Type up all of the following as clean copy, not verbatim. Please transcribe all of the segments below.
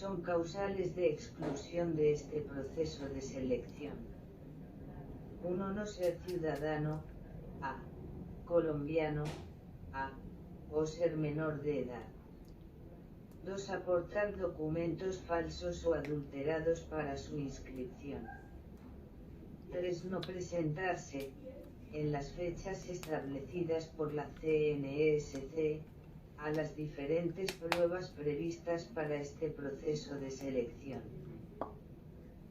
son causales de exclusión de este proceso de selección. 1. No ser ciudadano, a, colombiano, a, o ser menor de edad. 2. Aportar documentos falsos o adulterados para su inscripción. 3. No presentarse, en las fechas establecidas por la CNESC, a las diferentes pruebas previstas para este proceso de selección.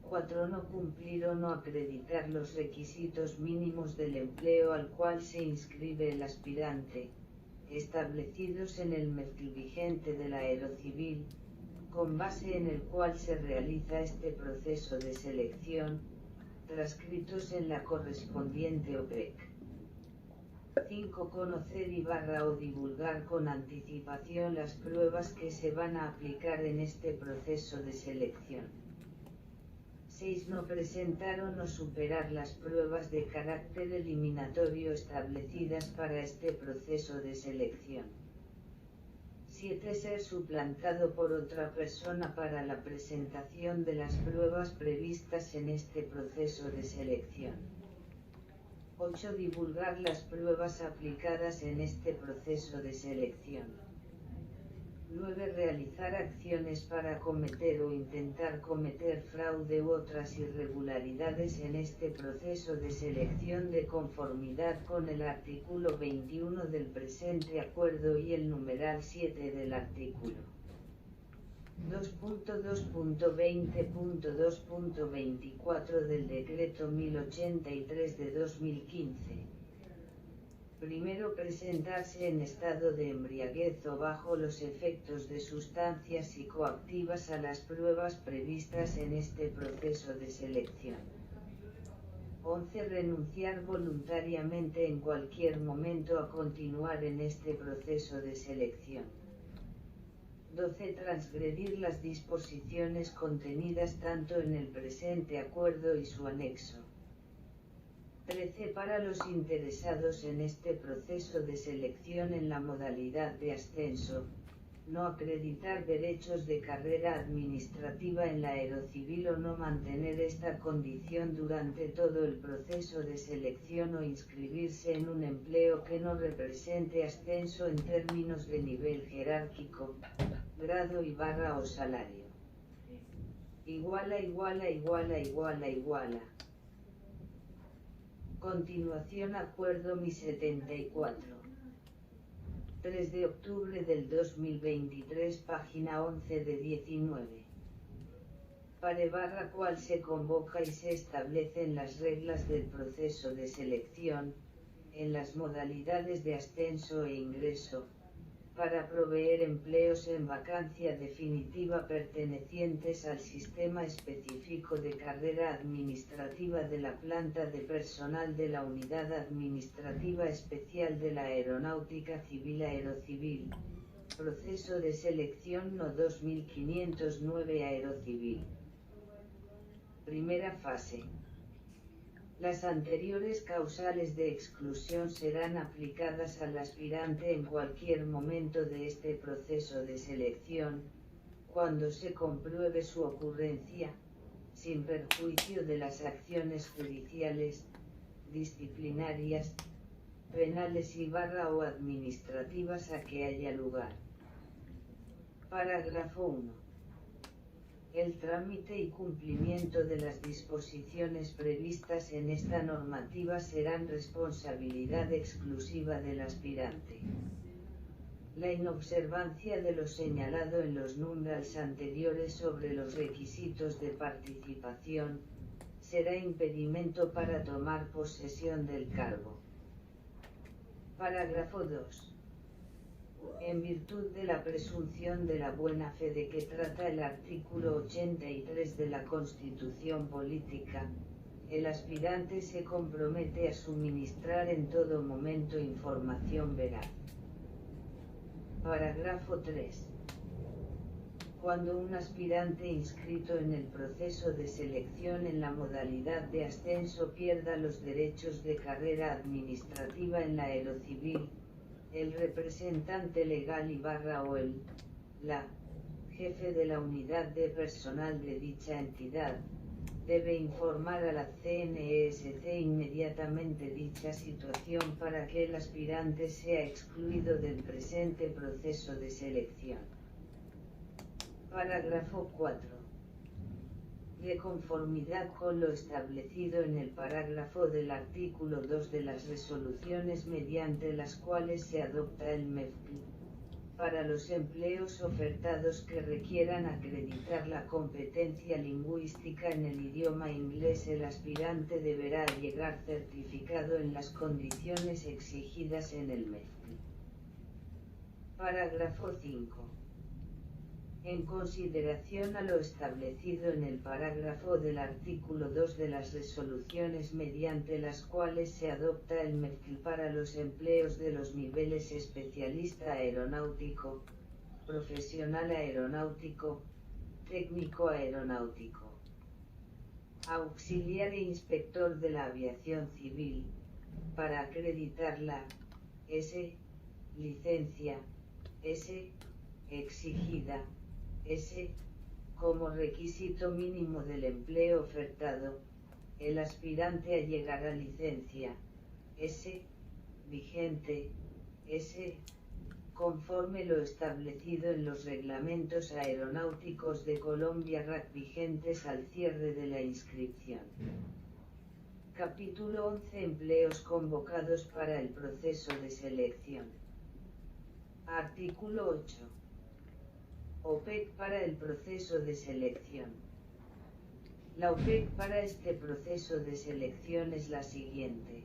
4. No cumplir o no acreditar los requisitos mínimos del empleo al cual se inscribe el aspirante, establecidos en el MEFCL vigente del Aerocivil, con base en el cual se realiza este proceso de selección, transcritos en la correspondiente OPEC. 5. Conocer o divulgar con anticipación las pruebas que se van a aplicar en este proceso de selección. 6. No presentar o no superar las pruebas de carácter eliminatorio establecidas para este proceso de selección. 7. Ser suplantado por otra persona para la presentación de las pruebas previstas en este proceso de selección. 8. Divulgar las pruebas aplicadas en este proceso de selección. 9. Realizar acciones para cometer o intentar cometer fraude u otras irregularidades en este proceso de selección de conformidad con el artículo 21 del presente acuerdo y el numeral 7 del artículo 2.2.20.2.24 del decreto 1083 de 2015. Primero, presentarse en estado de embriaguez o bajo los efectos de sustancias psicoactivas a las pruebas previstas en este proceso de selección. 11. Renunciar voluntariamente en cualquier momento a continuar en este proceso de selección. 12. Transgredir las disposiciones contenidas tanto en el presente acuerdo y su anexo. 13. Para los interesados en este proceso de selección en la modalidad de ascenso, no acreditar derechos de carrera administrativa en la Aerocivil o no mantener esta condición durante todo el proceso de selección o inscribirse en un empleo que no represente ascenso en términos de nivel jerárquico, grado o salario. Iguala. Continuación Acuerdo MI 74. 3 de octubre del 2023, página 11 de 19. Cual se convoca y se establecen las reglas del proceso de selección, en las modalidades de ascenso e ingreso, para proveer empleos en vacancia definitiva pertenecientes al sistema específico de carrera administrativa de la planta de personal de la Unidad Administrativa Especial de la Aeronáutica Civil Aerocivil, proceso de selección No 2509 Aerocivil. Primera fase. Las anteriores causales de exclusión serán aplicadas al aspirante en cualquier momento de este proceso de selección, cuando se compruebe su ocurrencia, sin perjuicio de las acciones judiciales, disciplinarias, penales o administrativas a que haya lugar. Parágrafo 1. El trámite y cumplimiento de las disposiciones previstas en esta normativa serán responsabilidad exclusiva del aspirante. La inobservancia de lo señalado en los números anteriores sobre los requisitos de participación será impedimento para tomar posesión del cargo. Parágrafo 2. En virtud de la presunción de la buena fe de que trata el artículo 83 de la Constitución Política, el aspirante se compromete a suministrar en todo momento información veraz. Parágrafo 3. Cuando un aspirante inscrito en el proceso de selección en la modalidad de ascenso pierda los derechos de carrera administrativa en la Aerocivil, el representante legal la jefe de la unidad de personal de dicha entidad, debe informar a la CNESC inmediatamente dicha situación para que el aspirante sea excluido del presente proceso de selección. Parágrafo 4. De conformidad con lo establecido en el parágrafo del artículo 2 de las resoluciones mediante las cuales se adopta el MEFCL, para los empleos ofertados que requieran acreditar la competencia lingüística en el idioma inglés, el aspirante deberá llegar certificado en las condiciones exigidas en el MEFCL. Parágrafo 5. En consideración a lo establecido en el parágrafo del artículo 2 de las resoluciones mediante las cuales se adopta el MEFCL para los empleos de los niveles especialista aeronáutico, profesional aeronáutico, técnico aeronáutico, auxiliar e inspector de la aviación civil, para acreditar la S. licencia S. exigida S. como requisito mínimo del empleo ofertado, el aspirante allegará licencia S. vigente S. conforme lo establecido en los reglamentos aeronáuticos de Colombia RAC vigentes al cierre de la inscripción. Capítulo 11. Empleos convocados para el proceso de selección. Artículo 8. OPEC para el proceso de selección. La OPEC para este proceso de selección es la siguiente.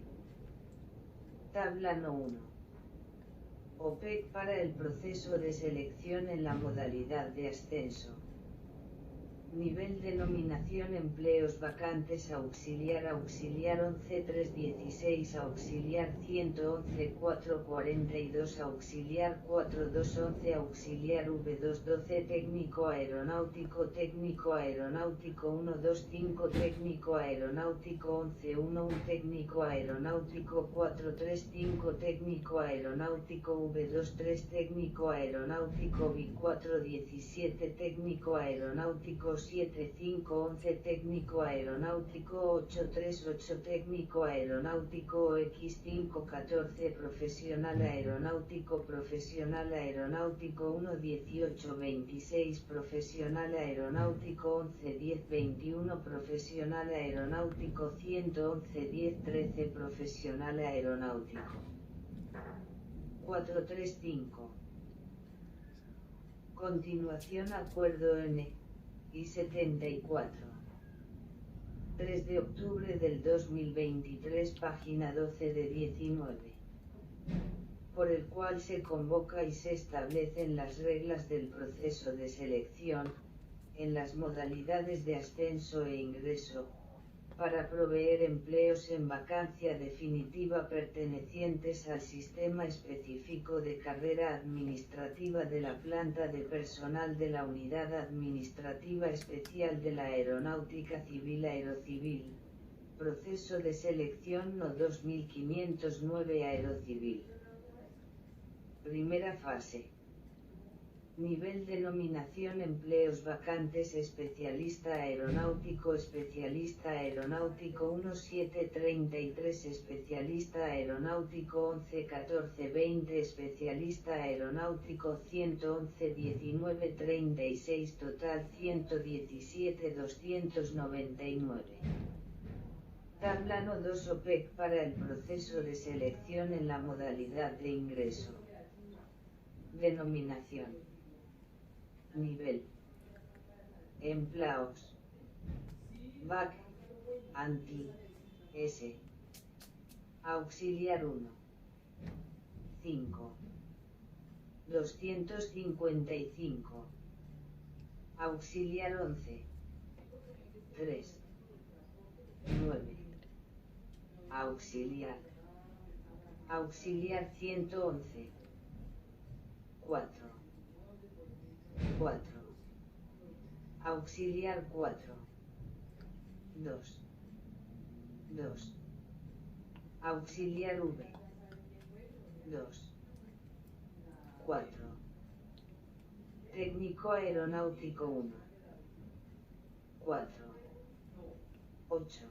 Tabla No. 1. OPEC para el proceso de selección en la modalidad de ascenso. Nivel de nominación: empleos vacantes: auxiliar 11316, auxiliar 111442, auxiliar 4211, auxiliar V212, técnico aeronáutico 125, técnico aeronáutico 111, técnico aeronáutico 435, técnico aeronáutico V23, técnico aeronáutico V417, técnico aeronáutico 7511, técnico aeronáutico 838, técnico aeronáutico X514, profesional aeronáutico 11826, profesional aeronáutico 111021, profesional aeronáutico 1111013, profesional aeronáutico 435. Continuación: Acuerdo N. I 74. 3 de octubre del 2023, página 12 de 19. Por el cual se convoca y se establecen las reglas del proceso de selección, en las modalidades de ascenso e ingreso, para proveer empleos en vacancia definitiva pertenecientes al sistema específico de carrera administrativa de la planta de personal de la Unidad Administrativa Especial de la Aeronáutica Civil Aerocivil, proceso de selección No. 2509 Aerocivil. Primera fase. Nivel de nominación: empleos vacantes: especialista aeronáutico 1733, especialista aeronáutico 111420, especialista aeronáutico 1111936, total 117.299. Tabla No. 2. OPEC para el proceso de selección en la modalidad de ingreso. Denominación. Nivel. Empleos. VAC. Anti. S. Auxiliar 1. 5. 255. Auxiliar 11. 3. 9. Auxiliar. Auxiliar 111. 4. 4. Auxiliar 4. 2. 2. Auxiliar V. 2. 4. Técnico aeronáutico 1. 4. 8.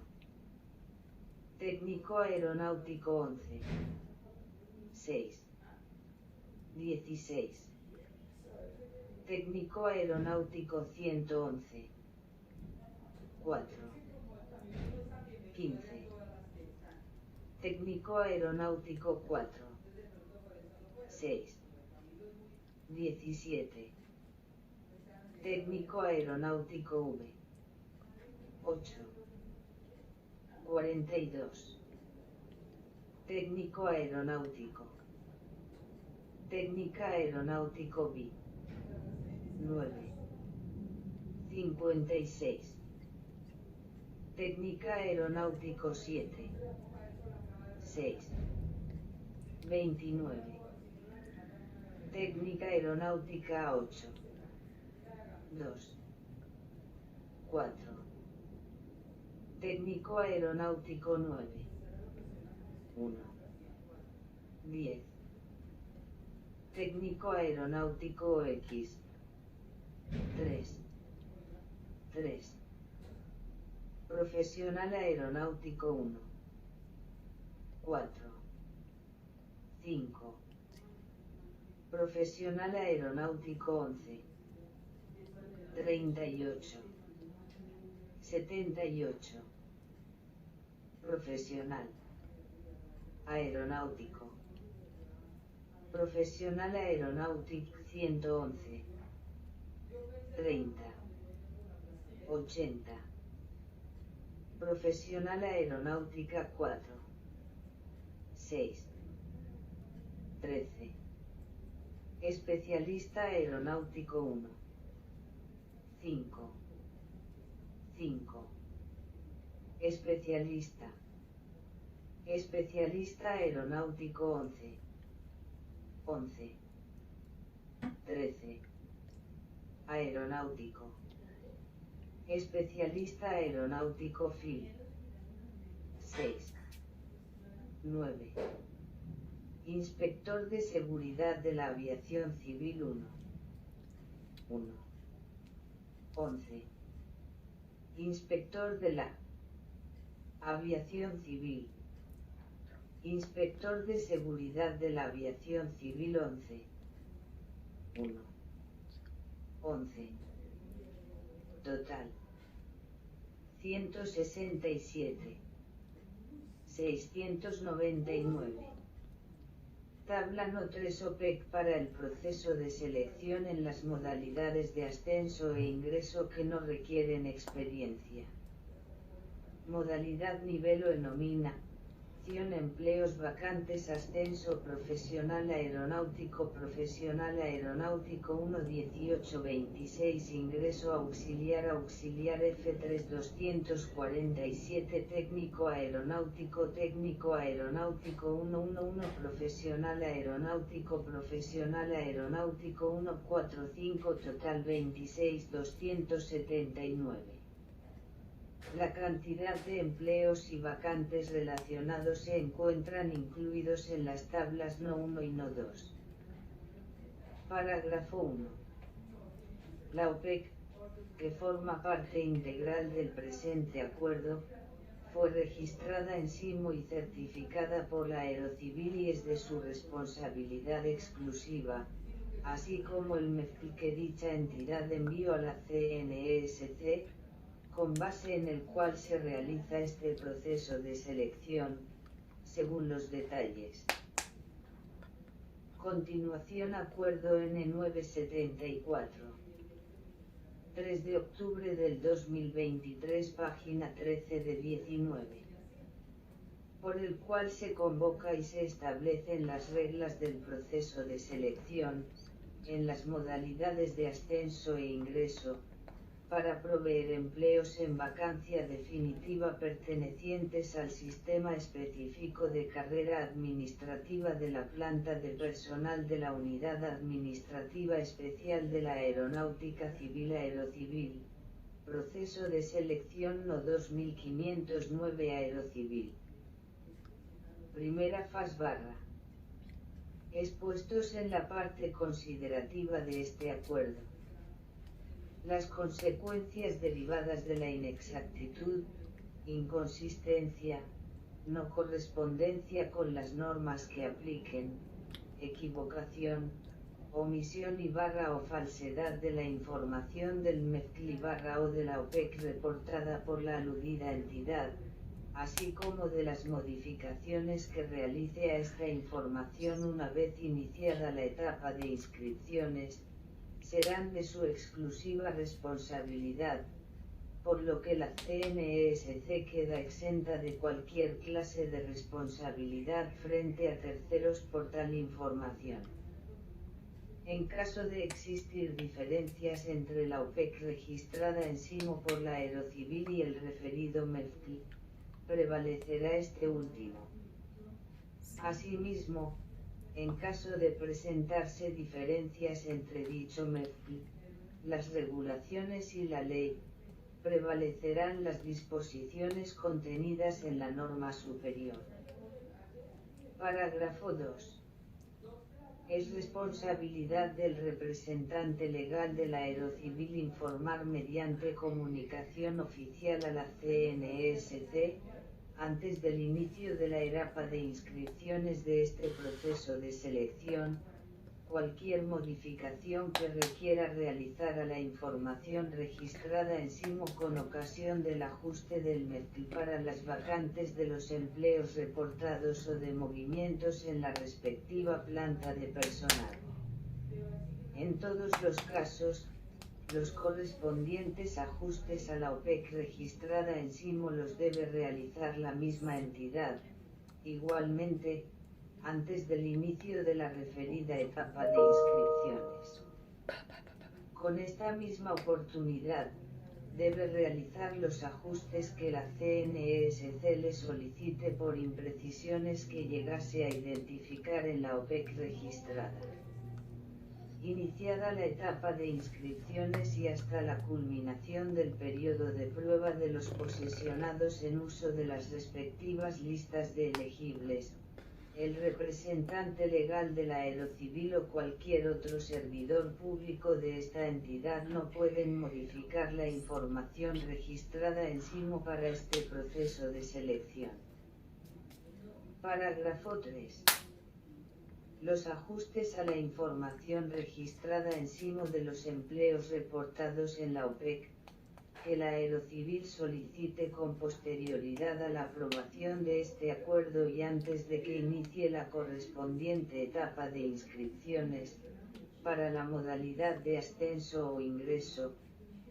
Técnico aeronáutico 11. 6. 16. Técnico aeronáutico 111. 4. 15. Técnico aeronáutico 4. 6. 17. Técnico aeronáutico V. 8. 42. Técnico aeronáutico. Técnica aeronáutico B. 9. 56. Técnica aeronáutico 7. 6. 29. Técnica aeronáutica 8. 2. 4. Técnico aeronáutico 9. 1. 10. Técnico aeronáutico X. 3. 3. Profesional aeronáutico 1. 4. 5. Profesional aeronáutico 11. 38. 78. Profesional aeronáutico. Profesional aeronáutico 111. 30. 80. Profesional aeronáutica 4. 6. 13. Especialista aeronáutico 1. 5. 5. Especialista. Especialista aeronáutico 11. 11. 13. Aeronáutico. Especialista aeronáutico FIL. 6. 9. Inspector de Seguridad de la Aviación Civil 1. 1. 11. Inspector de la Aviación Civil. Inspector de Seguridad de la Aviación Civil 11. 1. 11. Total. 167. 699. Tabla No 3 OPEC para el proceso de selección en las modalidades de ascenso e ingreso que no requieren experiencia. Modalidad nivel o nómina. Empleos vacantes. Ascenso profesional aeronáutico 1 1826. Ingreso auxiliar F3 247. Técnico aeronáutico 111. Profesional aeronáutico 145. Total 26 279. La cantidad de empleos y vacantes relacionados se encuentran incluidos en las tablas No 1 y No 2. Parágrafo 1. La OPEC, que forma parte integral del presente acuerdo, fue registrada en SIMO y certificada por la Aerocivil y es de su responsabilidad exclusiva, así como el MEFI que dicha entidad envió a la CNESC, con base en el cual se realiza este proceso de selección, según los detalles. Continuación Acuerdo N974. 3 de octubre del 2023, página 13 de 19. Por el cual se convoca y se establecen las reglas del proceso de selección, en las modalidades de ascenso e ingreso, para proveer empleos en vacancia definitiva pertenecientes al sistema específico de carrera administrativa de la planta de personal de la Unidad Administrativa Especial de la Aeronáutica Civil Aerocivil. Proceso de selección No 2509 Aerocivil. Primera fase expuestos en la parte considerativa de este acuerdo. Las consecuencias derivadas de la inexactitud, inconsistencia, no correspondencia con las normas que apliquen, equivocación, omisión o falsedad de la información del MEFCLI o de la OPEC reportada por la aludida entidad, así como de las modificaciones que realice a esta información una vez iniciada la etapa de inscripciones, serán de su exclusiva responsabilidad, por lo que la CNESC queda exenta de cualquier clase de responsabilidad frente a terceros por tal información. En caso de existir diferencias entre la OPEC registrada en SIMO por la Aerocivil y el referido MEFCLI, prevalecerá este último. Asimismo, en caso de presentarse diferencias entre dicho MEFCLI, las regulaciones y la ley, prevalecerán las disposiciones contenidas en la norma superior. Parágrafo 2. Es responsabilidad del representante legal de la Aerocivil informar mediante comunicación oficial a la CNESC, antes del inicio de la etapa de inscripciones de este proceso de selección, cualquier modificación que requiera realizar a la información registrada en SIMO con ocasión del ajuste del MEFCLI para las vacantes de los empleos reportados o de movimientos en la respectiva planta de personal. En todos los casos, los correspondientes ajustes a la OPEC registrada en SIMO los debe realizar la misma entidad, igualmente, antes del inicio de la referida etapa de inscripciones. Con esta misma oportunidad, debe realizar los ajustes que la CNESC le solicite por imprecisiones que llegase a identificar en la OPEC registrada. Iniciada la etapa de inscripciones y hasta la culminación del periodo de prueba de los posesionados en uso de las respectivas listas de elegibles, el representante legal de la Aerocivil o cualquier otro servidor público de esta entidad no pueden modificar la información registrada en SIMO para este proceso de selección. Parágrafo 3. Los ajustes a la información registrada en SIMO de los empleos reportados en la OPEC, que la Aerocivil solicite con posterioridad a la aprobación de este acuerdo y antes de que inicie la correspondiente etapa de inscripciones, para la modalidad de ascenso o ingreso,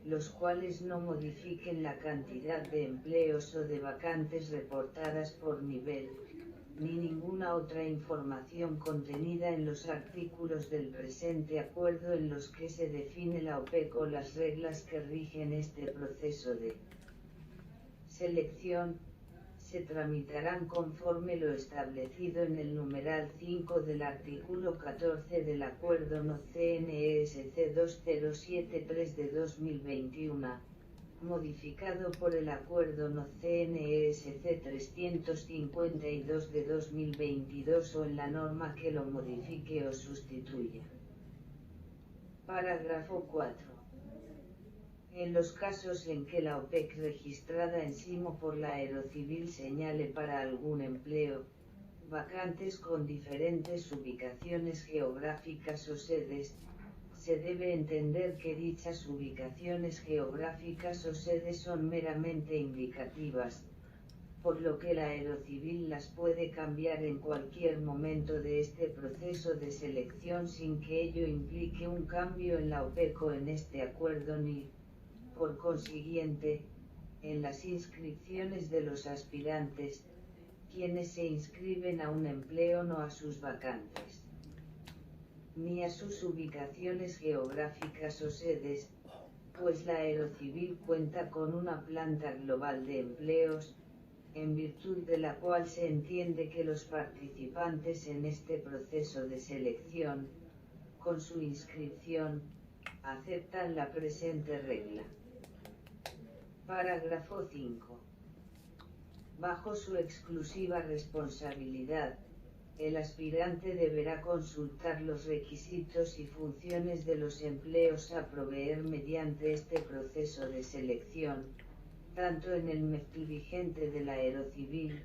los cuales no modifiquen la cantidad de empleos o de vacantes reportadas por nivel, ni ninguna otra información contenida en los artículos del presente acuerdo en los que se define la OPEC o las reglas que rigen este proceso de selección, se tramitarán conforme lo establecido en el numeral 5 del artículo 14 del acuerdo No CNESC 2073 de 2021, modificado por el acuerdo No CNESC 352 de 2022 o en la norma que lo modifique o sustituya. Parágrafo 4. En los casos en que la OPEC registrada en SIMO por la Aerocivil señale para algún empleo, vacantes con diferentes ubicaciones geográficas o sedes, se debe entender que dichas ubicaciones geográficas o sedes son meramente indicativas, por lo que la Aerocivil las puede cambiar en cualquier momento de este proceso de selección sin que ello implique un cambio en la OPEC o en este acuerdo ni, por consiguiente, en las inscripciones de los aspirantes, quienes se inscriben a un empleo no a sus vacantes, ni a sus ubicaciones geográficas o sedes, pues la Aerocivil cuenta con una planta global de empleos, en virtud de la cual se entiende que los participantes en este proceso de selección, con su inscripción, aceptan la presente regla. Parágrafo 5. Bajo su exclusiva responsabilidad, el aspirante deberá consultar los requisitos y funciones de los empleos a proveer mediante este proceso de selección, tanto en el MEFTI vigente del Aerocivil,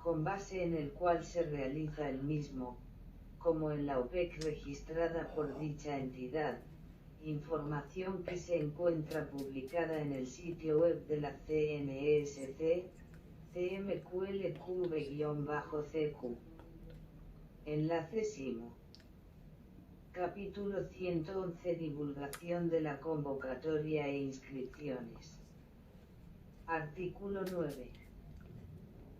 con base en el cual se realiza el mismo, como en la OPEC registrada por dicha entidad, información que se encuentra publicada en el sitio web de la CNESC, CMQLQV-CQ. Enlace SIMO. Capítulo 111. Divulgación de la convocatoria e inscripciones. Artículo 9.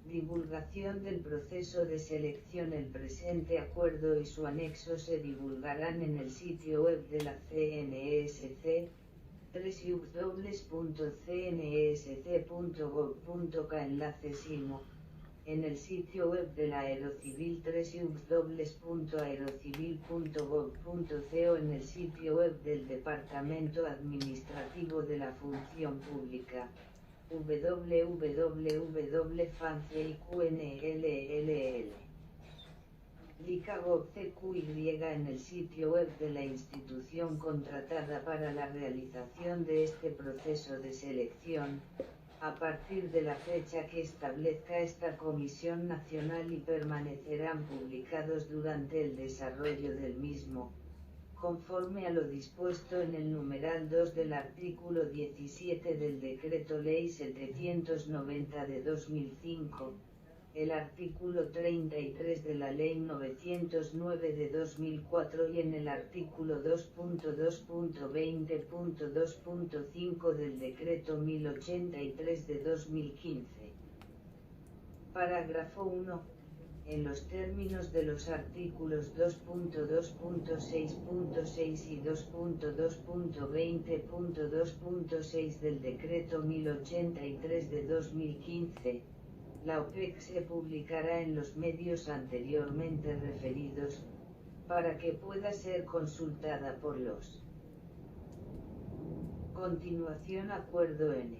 Divulgación del proceso de selección. El presente acuerdo y su anexo se divulgarán en el sitio web de la CNESC, www.cnsc.gov.k. Enlace SIMO, en el sitio web del Aerocivil, www.aerocivil.gov.co. en el sitio web del Departamento Administrativo de la Función Pública, www.fanceiqnll. LICA.gov.cy en el sitio web de la institución contratada para la realización de este proceso de selección, a partir de la fecha que establezca esta Comisión Nacional, y permanecerán publicados durante el desarrollo del mismo, conforme a lo dispuesto en el numeral 2 del artículo 17 del Decreto Ley 790 de 2005, el artículo 33 de la Ley 909 de 2004 y en el artículo 2.2.20.2.5 del Decreto 1083 de 2015. Parágrafo 1. En los términos de los artículos 2.2.6.6 y 2.2.20.2.6 del Decreto 1083 de 2015, la OPEC se publicará en los medios anteriormente referidos, para que pueda ser consultada por los. Continuación. Acuerdo N.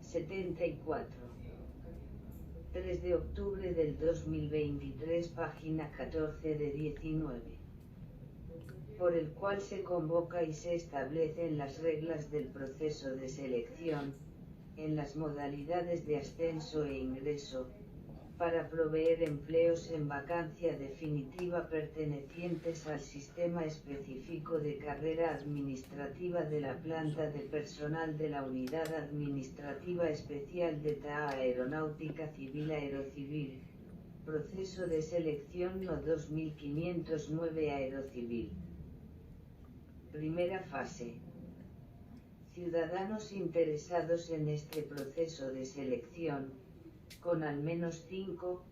74. 3 de octubre del 2023, página 14 de 19. Por el cual se convoca y se establecen las reglas del proceso de selección, en las modalidades de ascenso e ingreso, para proveer empleos en vacancia definitiva pertenecientes al sistema específico de carrera administrativa de la planta de personal de la Unidad Administrativa Especial de TAA Aeronáutica Civil Aerocivil, proceso de selección No 2509 Aerocivil. Primera fase. Ciudadanos interesados en este proceso de selección, con al menos 5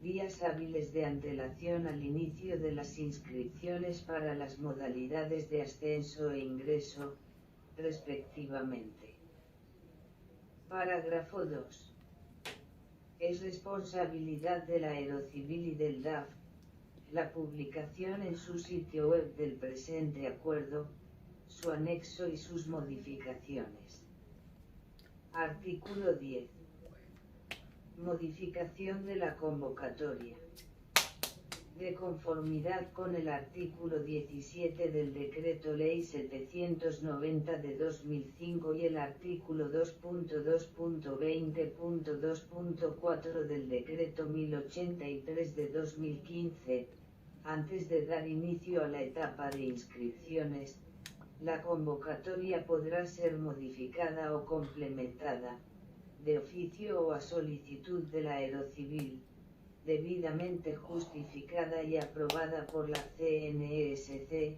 días hábiles de antelación al inicio de las inscripciones para las modalidades de ascenso e ingreso, respectivamente. Parágrafo 2. Es responsabilidad del Aerocivil y del DAF la publicación en su sitio web del presente acuerdo, su anexo y sus modificaciones. Artículo 10. Modificación de la convocatoria. De conformidad con el artículo 17 del Decreto Ley 790 de 2005 y el artículo 2.2.20.2.4 del Decreto 1083 de 2015, antes de dar inicio a la etapa de inscripciones, la convocatoria podrá ser modificada o complementada, de oficio o a solicitud del Aerocivil, debidamente justificada y aprobada por la CNESC,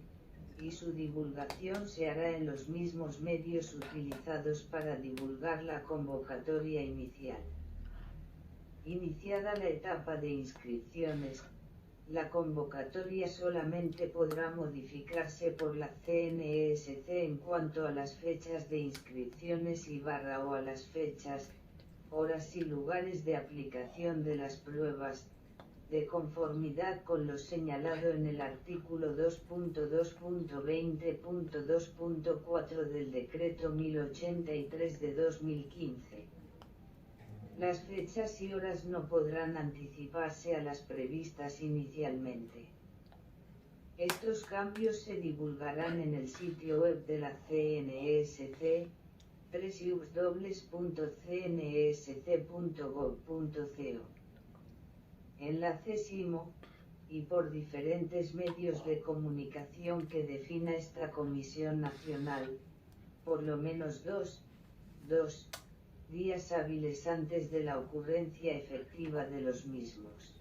y su divulgación se hará en los mismos medios utilizados para divulgar la convocatoria inicial. Iniciada la etapa de inscripciones, la convocatoria solamente podrá modificarse por la CNESC en cuanto a las fechas de inscripciones o a las fechas, horas y lugares de aplicación de las pruebas, de conformidad con lo señalado en el artículo 2.2.20.2.4 del Decreto 1083 de 2015. Las fechas y horas no podrán anticiparse a las previstas inicialmente. Estos cambios se divulgarán en el sitio web de la CNSC, www.cnsc.gov.co. Enlace SIMO, y por diferentes medios de comunicación que defina esta Comisión Nacional, por lo menos dos días hábiles antes de la ocurrencia efectiva de los mismos.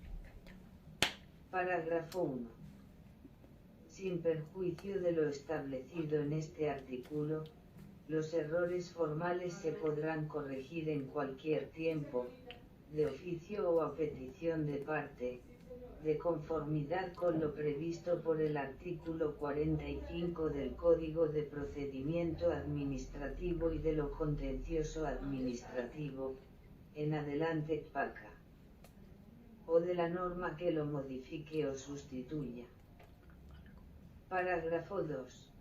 Parágrafo 1. Sin perjuicio de lo establecido en este artículo, los errores formales se podrán corregir en cualquier tiempo, de oficio o a petición de parte, de conformidad con lo previsto por el artículo 45 del Código de Procedimiento Administrativo y de lo Contencioso Administrativo, en adelante PACA, o de la norma que lo modifique o sustituya. Parágrafo 2.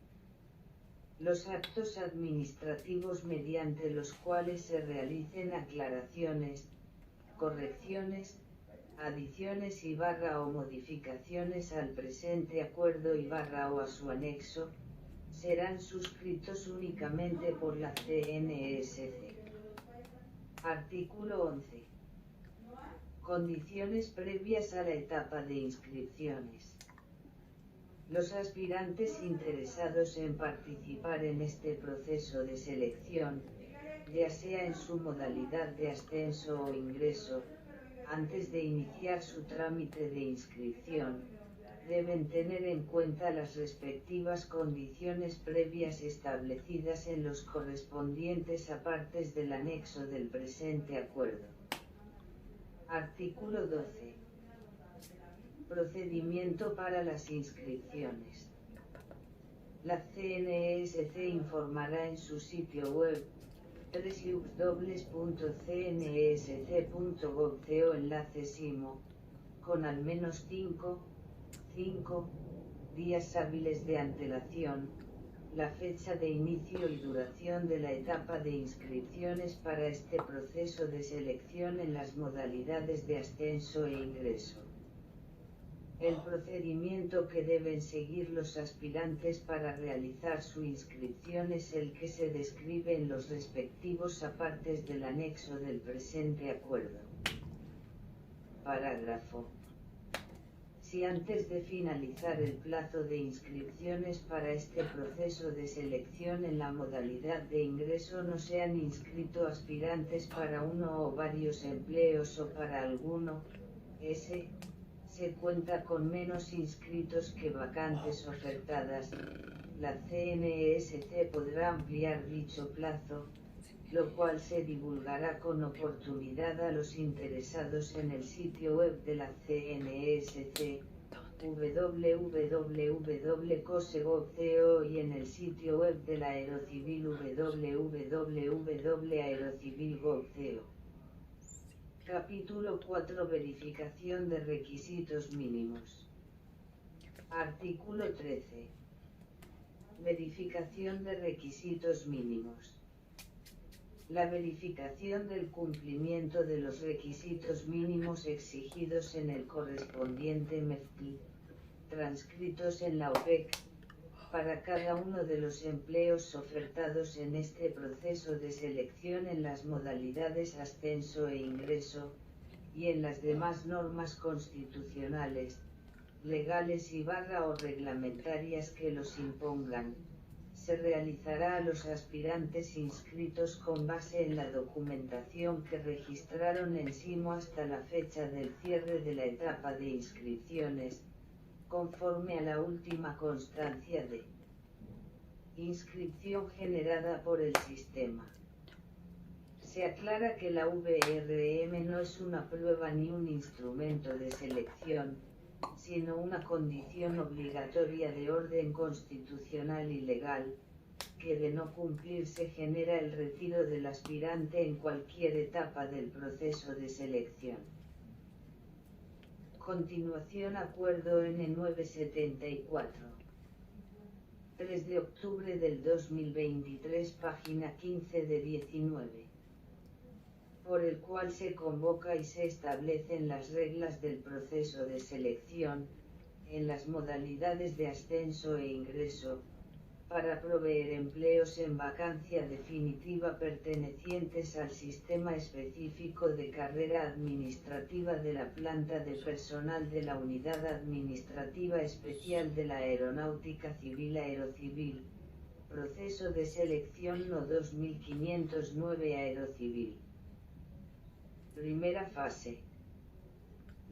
Los actos administrativos mediante los cuales se realicen aclaraciones, correcciones, adiciones o modificaciones al presente acuerdo o a su anexo, serán suscritos únicamente por la CNSC. Artículo 11. Condiciones previas a la etapa de inscripciones. Los aspirantes interesados en participar en este proceso de selección, ya sea en su modalidad de ascenso o ingreso, antes de iniciar su trámite de inscripción, deben tener en cuenta las respectivas condiciones previas establecidas en los correspondientes apartes del anexo del presente acuerdo. Artículo 12. Procedimiento para las inscripciones. La CNSC informará en su sitio web www.cnsc.gov.co enlace SIMO, con al menos 5 días hábiles de antelación, la fecha de inicio y duración de la etapa de inscripciones para este proceso de selección en las modalidades de ascenso e ingreso. El procedimiento que deben seguir los aspirantes para realizar su inscripción es el que se describe en los respectivos apartes del anexo del presente acuerdo. Parágrafo. Si antes de finalizar el plazo de inscripciones para este proceso de selección en la modalidad de ingreso no se han inscrito aspirantes para uno o varios empleos o para alguno, se cuenta con menos inscritos que vacantes ofertadas, la CNSC podrá ampliar dicho plazo, lo cual se divulgará con oportunidad a los interesados en el sitio web de la CNSC, www.cose.gov.co y en el sitio web de la Aerocivil www.aerocivil.gov.co. Capítulo 4. Verificación de requisitos mínimos. Artículo 13. Verificación de requisitos mínimos. La verificación del cumplimiento de los requisitos mínimos exigidos en el correspondiente MEFCL, transcritos en la OPEC, para cada uno de los empleos ofertados en este proceso de selección en las modalidades ascenso e ingreso, y en las demás normas constitucionales, legales o reglamentarias que los impongan, se realizará a los aspirantes inscritos con base en la documentación que registraron en SIMO hasta la fecha del cierre de la etapa de inscripciones, conforme a la última constancia de inscripción generada por el sistema. Se aclara que la VRM no es una prueba ni un instrumento de selección, sino una condición obligatoria de orden constitucional y legal, que de no cumplirse genera el retiro del aspirante en cualquier etapa del proceso de selección. Continuación Acuerdo N974. 3 de octubre del 2023, página 15 de 19. por el cual se convoca y se establecen las reglas del proceso de selección, en las modalidades de ascenso e ingreso, para proveer empleos en vacancia definitiva pertenecientes al sistema específico de carrera administrativa de la planta de personal de la Unidad Administrativa Especial de la Aeronáutica Civil Aerocivil, proceso de selección No 2509 Aerocivil. Primera fase.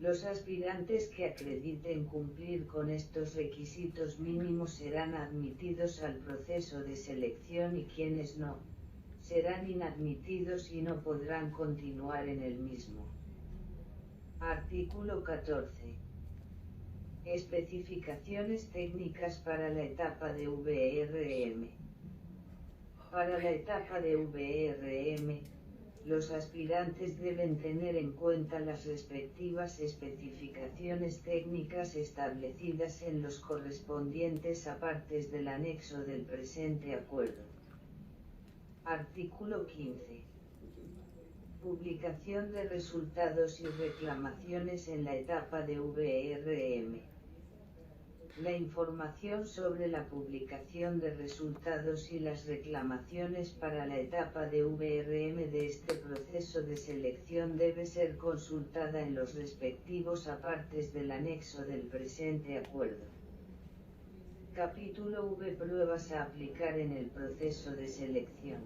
Los aspirantes que acrediten cumplir con estos requisitos mínimos serán admitidos al proceso de selección y quienes no, serán inadmitidos y no podrán continuar en el mismo. Artículo 14. Especificaciones técnicas para la etapa de VRM. Para la etapa de VRM, los aspirantes deben tener en cuenta las respectivas especificaciones técnicas establecidas en los correspondientes apartes del anexo del presente acuerdo. Artículo 15. Publicación de resultados y reclamaciones en la etapa de VRM. La información sobre la publicación de resultados y las reclamaciones para la etapa de VRM de este proceso de selección debe ser consultada en los respectivos apartes del anexo del presente acuerdo. Capítulo V. Pruebas a aplicar en el proceso de selección.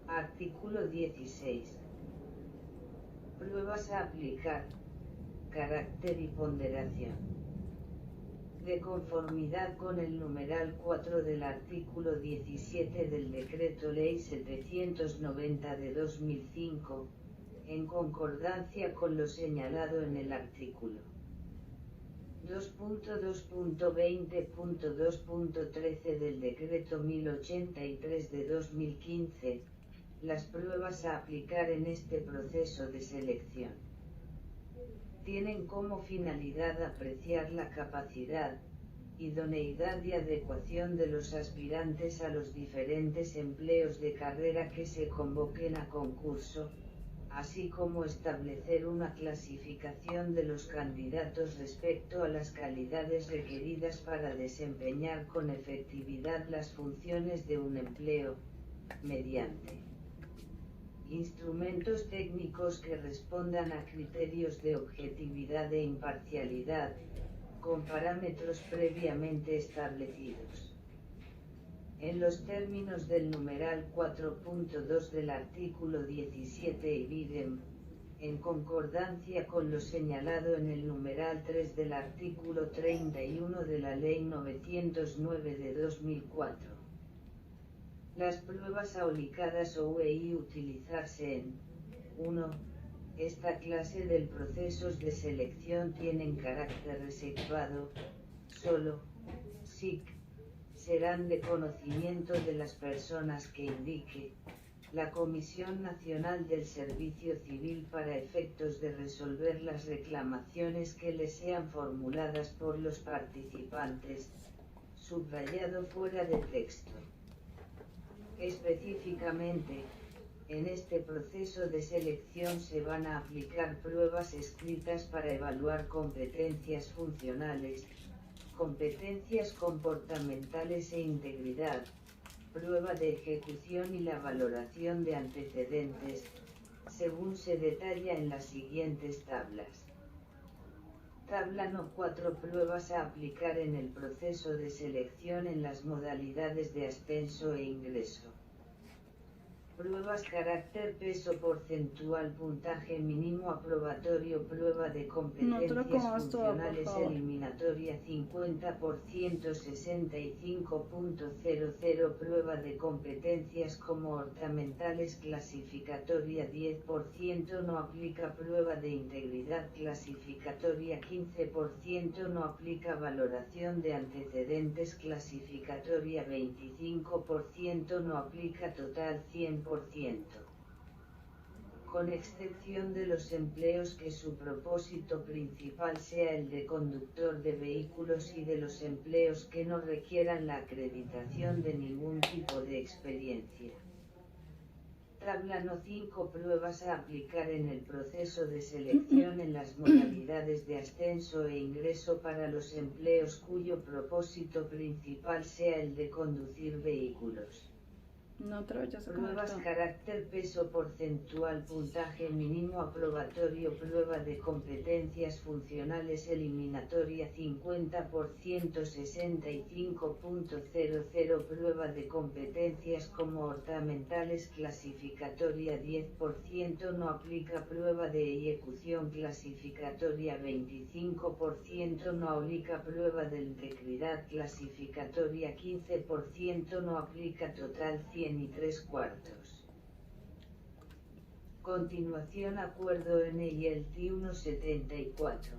Artículo 16. Pruebas a aplicar. Carácter y ponderación. De conformidad con el numeral 4 del artículo 17 del Decreto Ley 790 de 2005, en concordancia con lo señalado en el artículo 2.2.20.2.13 del Decreto 1083 de 2015, las pruebas a aplicar en este proceso de selección tienen como finalidad apreciar la capacidad, idoneidad y adecuación de los aspirantes a los diferentes empleos de carrera que se convoquen a concurso, así como establecer una clasificación de los candidatos respecto a las calidades requeridas para desempeñar con efectividad las funciones de un empleo, mediante instrumentos técnicos que respondan a criterios de objetividad e imparcialidad, con parámetros previamente establecidos. En los términos del numeral 4.2 del artículo 17 y idem, en concordancia con lo señalado en el numeral 3 del artículo 31 de la Ley 909 de 2004. Las pruebas aplicadas o UEI utilizarse en 1. Esta clase de procesos de selección tienen carácter reservado, solo, SIC, serán de conocimiento de las personas que indique la Comisión Nacional del Servicio Civil para efectos de resolver las reclamaciones que les sean formuladas por los participantes, subrayado fuera de texto. Específicamente, en este proceso de selección se van a aplicar pruebas escritas para evaluar competencias funcionales, competencias comportamentales e integridad, prueba de ejecución y la valoración de antecedentes, según se detalla en las siguientes tablas. Tabla No. 4. Pruebas a aplicar en el proceso de selección en las modalidades de ascenso e ingreso. Pruebas carácter peso porcentual puntaje mínimo aprobatorio prueba de competencias funcionales eliminatoria 50% 65.00 prueba de competencias como ornamentales clasificatoria 10% no aplica prueba de integridad clasificatoria 15% no aplica valoración de antecedentes clasificatoria 25% no aplica total 100%. Con excepción de los empleos que su propósito principal sea el de conductor de vehículos y de los empleos que no requieran la acreditación de ningún tipo de experiencia. Tabla No 5 pruebas a aplicar en el proceso de selección en las modalidades de ascenso e ingreso para los empleos cuyo propósito principal sea el de conducir vehículos. No te lo vayas a Pruebas comer. carácter peso porcentual puntaje mínimo aprobatorio prueba de competencias funcionales eliminatoria 50% 65.00 prueba de competencias como ornamentales clasificatoria 10% no aplica prueba de ejecución clasificatoria 25% no aplica prueba de integridad clasificatoria 15% no aplica total 100 y 3/4. Continuación Acuerdo NILT 174.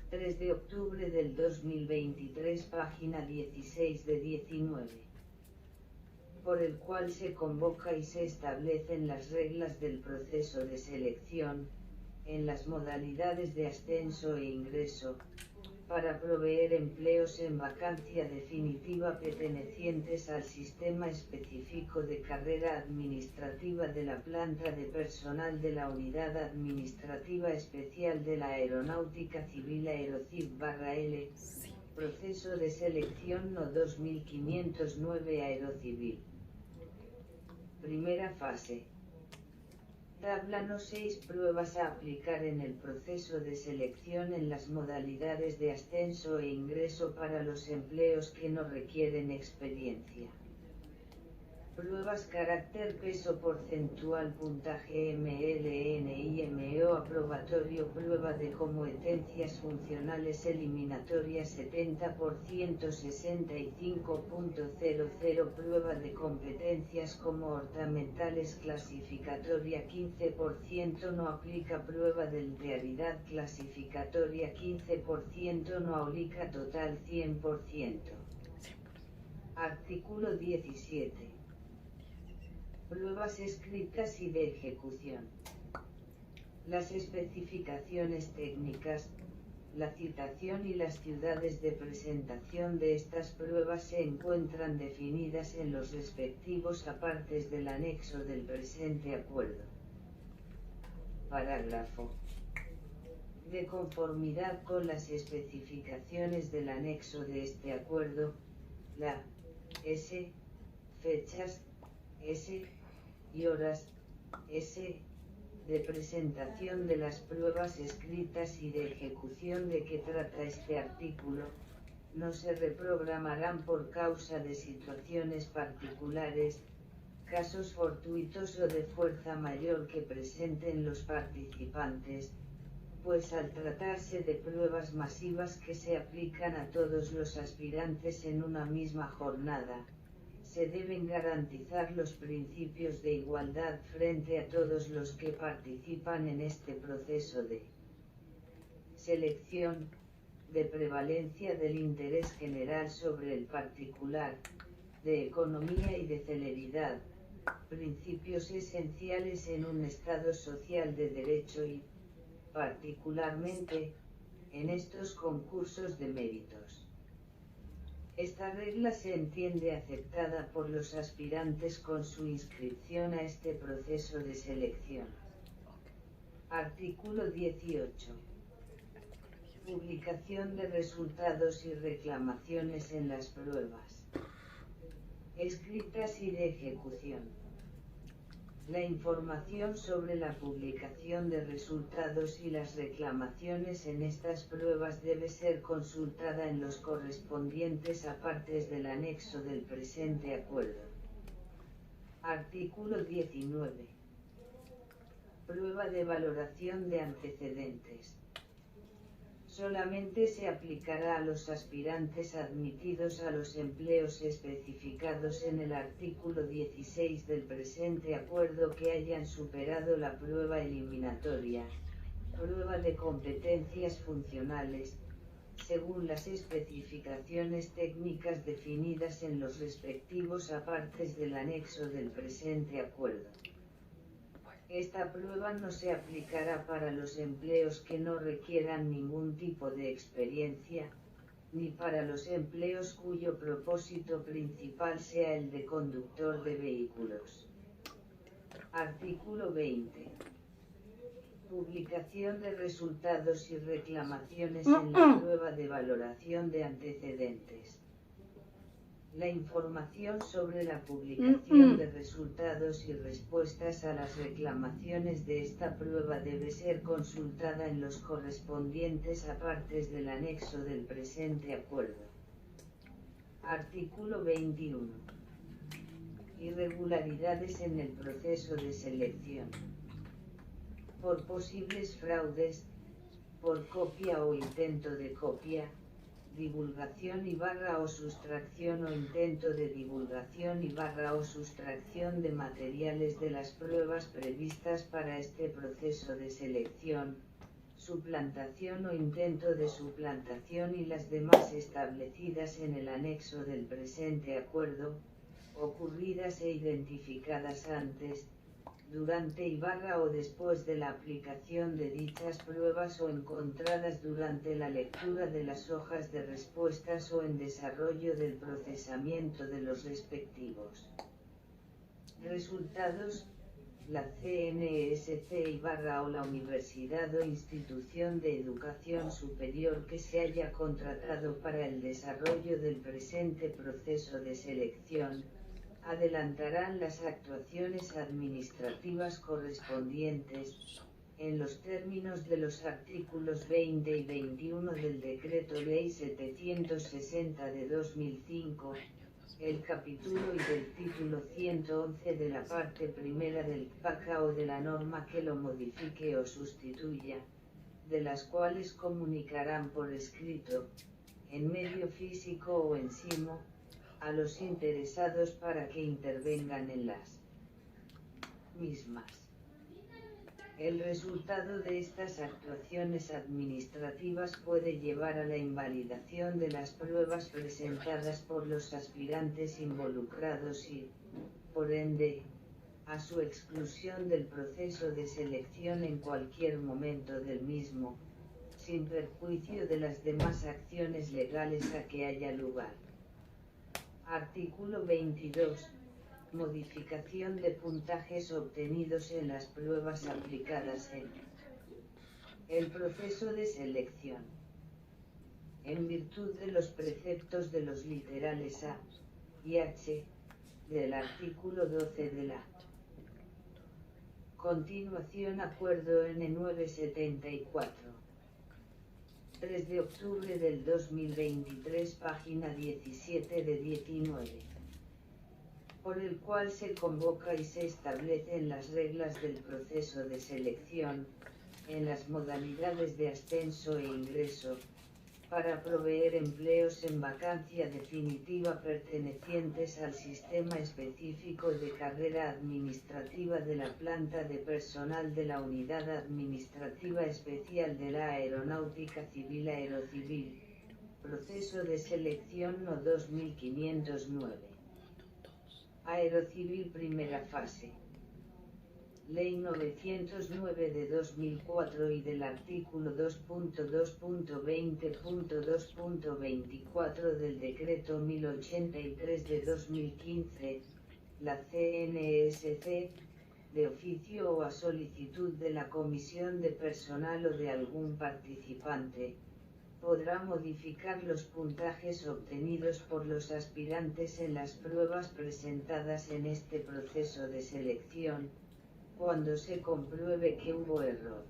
3 de octubre del 2023 página 16 de 19. Por el cual se convoca y se establecen las reglas del proceso de selección, en las modalidades de ascenso e ingreso, para proveer empleos en vacancia definitiva pertenecientes al sistema específico de carrera administrativa de la planta de personal de la Unidad Administrativa Especial de la Aeronáutica Civil Aerocivil/L, proceso de selección No 2509 Aerocivil. Primera fase. Tabla No 6 pruebas a aplicar en el proceso de selección en las modalidades de ascenso e ingreso para los empleos que no requieren experiencia. Pruebas carácter peso porcentual puntaje MLNIMO aprobatorio prueba de competencias funcionales eliminatorias 70% 65.00 prueba de competencias como ornamentales clasificatoria 15% no aplica prueba de realidad clasificatoria 15% no aplica total 100%. Artículo 17. Pruebas escritas y de ejecución. Las especificaciones técnicas, la citación y las ciudades de presentación de estas pruebas se encuentran definidas en los respectivos apartes del anexo del presente acuerdo. Parágrafo. De conformidad con las especificaciones del anexo de este acuerdo, la S. Fechas S. y horas S. de presentación de las pruebas escritas y de ejecución de que trata este artículo, no se reprogramarán por causa de situaciones particulares, casos fortuitos o de fuerza mayor que presenten los participantes, pues al tratarse de pruebas masivas que se aplican a todos los aspirantes en una misma jornada, se deben garantizar los principios de igualdad frente a todos los que participan en este proceso de selección, de prevalencia del interés general sobre el particular, de economía y de celeridad, principios esenciales en un Estado social de derecho y, particularmente, en estos concursos de méritos. Esta regla se entiende aceptada por los aspirantes con su inscripción a este proceso de selección. Artículo 18. Publicación de resultados y reclamaciones en las pruebas escritas y de ejecución. La información sobre la publicación de resultados y las reclamaciones en estas pruebas debe ser consultada en los correspondientes apartes del anexo del presente acuerdo. Artículo 19. Prueba de valoración de antecedentes. Solamente se aplicará a los aspirantes admitidos a los empleos especificados en el artículo 16 del presente acuerdo que hayan superado la prueba eliminatoria, prueba de competencias funcionales, según las especificaciones técnicas definidas en los respectivos apartes del anexo del presente acuerdo. Esta prueba no se aplicará para los empleos que no requieran ningún tipo de experiencia, ni para los empleos cuyo propósito principal sea el de conductor de vehículos. Artículo 20. Publicación de resultados y reclamaciones en la prueba de valoración de antecedentes. La información sobre la publicación de resultados y respuestas a las reclamaciones de esta prueba debe ser consultada en los correspondientes apartes del anexo del presente acuerdo. Artículo 21. Irregularidades en el proceso de selección. Por posibles fraudes, por copia o intento de copia, divulgación o sustracción o intento de divulgación o sustracción de materiales de las pruebas previstas para este proceso de selección, suplantación o intento de suplantación y las demás establecidas en el anexo del presente acuerdo, ocurridas e identificadas antes, durante o después de la aplicación de dichas pruebas o encontradas durante la lectura de las hojas de respuestas o en desarrollo del procesamiento de los respectivos resultados. La CNSC o la universidad o institución de educación superior que se haya contratado para el desarrollo del presente proceso de selección, adelantarán las actuaciones administrativas correspondientes, en los términos de los artículos 20 y 21 del Decreto Ley 760 de 2005, el capítulo y del título 111 de la parte primera del PACA o de la norma que lo modifique o sustituya, de las cuales comunicarán por escrito, en medio físico o en simo, a los interesados para que intervengan en las mismas. El resultado de estas actuaciones administrativas puede llevar a la invalidación de las pruebas presentadas por los aspirantes involucrados y, por ende, a su exclusión del proceso de selección en cualquier momento del mismo, sin perjuicio de las demás acciones legales a que haya lugar. Artículo 22. Modificación de puntajes obtenidos en las pruebas aplicadas en el proceso de selección. En virtud de los preceptos de los literales A y H del artículo 12 de la continuación Acuerdo N974. 3 de octubre del 2023, página 17 de 19, por el cual se convoca y se establecen las reglas del proceso de selección, en las modalidades de ascenso e ingreso, para proveer empleos en vacancia definitiva pertenecientes al sistema específico de carrera administrativa de la planta de personal de la Unidad Administrativa Especial de la Aeronáutica Civil Aerocivil, proceso de selección No 2509. Aerocivil primera fase. Ley 909 de 2004 y del artículo 2.2.20.2.24 del Decreto 1083 de 2015, la CNSC, de oficio o a solicitud de la Comisión de Personal o de algún participante, podrá modificar los puntajes obtenidos por los aspirantes en las pruebas presentadas en este proceso de selección, cuando se compruebe que hubo error.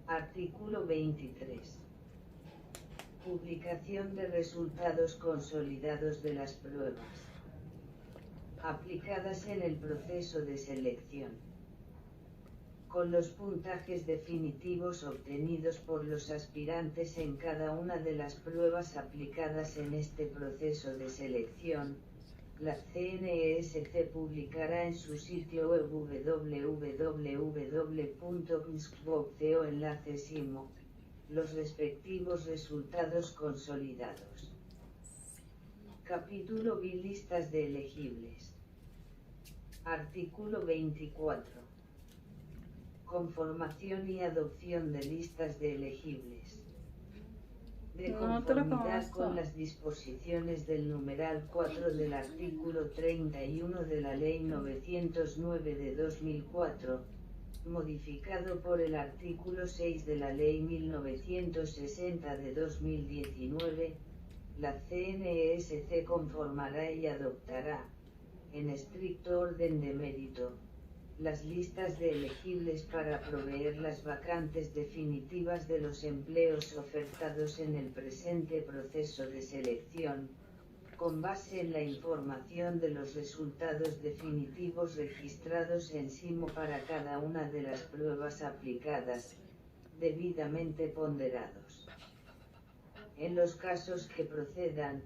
Artículo 23. Publicación de resultados consolidados de las pruebas aplicadas en el proceso de selección, con los puntajes definitivos obtenidos por los aspirantes en cada una de las pruebas aplicadas en este proceso de selección. La CNSC publicará en su sitio web www.inscboc.co los respectivos resultados consolidados. Capítulo B. Listas de elegibles. Artículo 24. Conformación y adopción de listas de elegibles. de conformidad con las disposiciones del numeral 4 del artículo 31 de la Ley 909 de 2004, modificado por el artículo 6 de la Ley 1960 de 2019, la CNESC conformará y adoptará, en estricto orden de mérito, las listas de elegibles para proveer las vacantes definitivas de los empleos ofertados en el presente proceso de selección, con base en la información de los resultados definitivos registrados en SIMO para cada una de las pruebas aplicadas, debidamente ponderados. En los casos que procedan,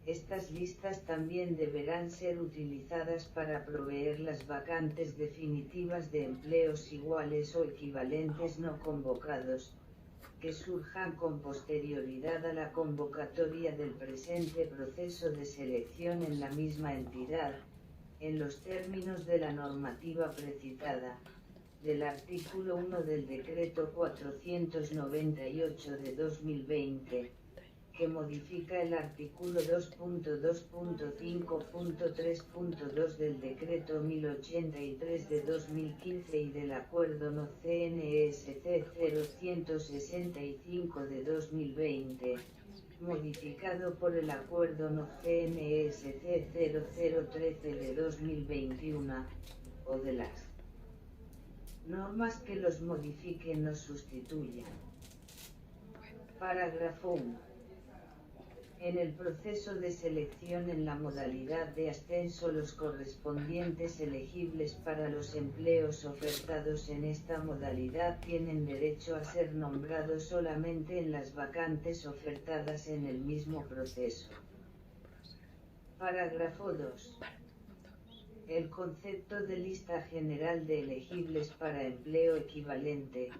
estas listas también deberán ser utilizadas para proveer las vacantes definitivas de empleos iguales o equivalentes no convocados, que surjan con posterioridad a la convocatoria del presente proceso de selección en la misma entidad, en los términos de la normativa precitada, del artículo 1 del Decreto 498 de 2020, que modifica el artículo 2.2.5.3.2 del Decreto 1083 de 2015 y del Acuerdo No CNSC 0165 de 2020, modificado por el Acuerdo No CNSC 0013 de 2021, o de las normas que los modifiquen o sustituyan. Parágrafo 1. En el proceso de selección en la modalidad de ascenso, los correspondientes elegibles para los empleos ofertados en esta modalidad tienen derecho a ser nombrados solamente en las vacantes ofertadas en el mismo proceso. Parágrafo 2. El concepto de lista general de elegibles para empleo equivalente,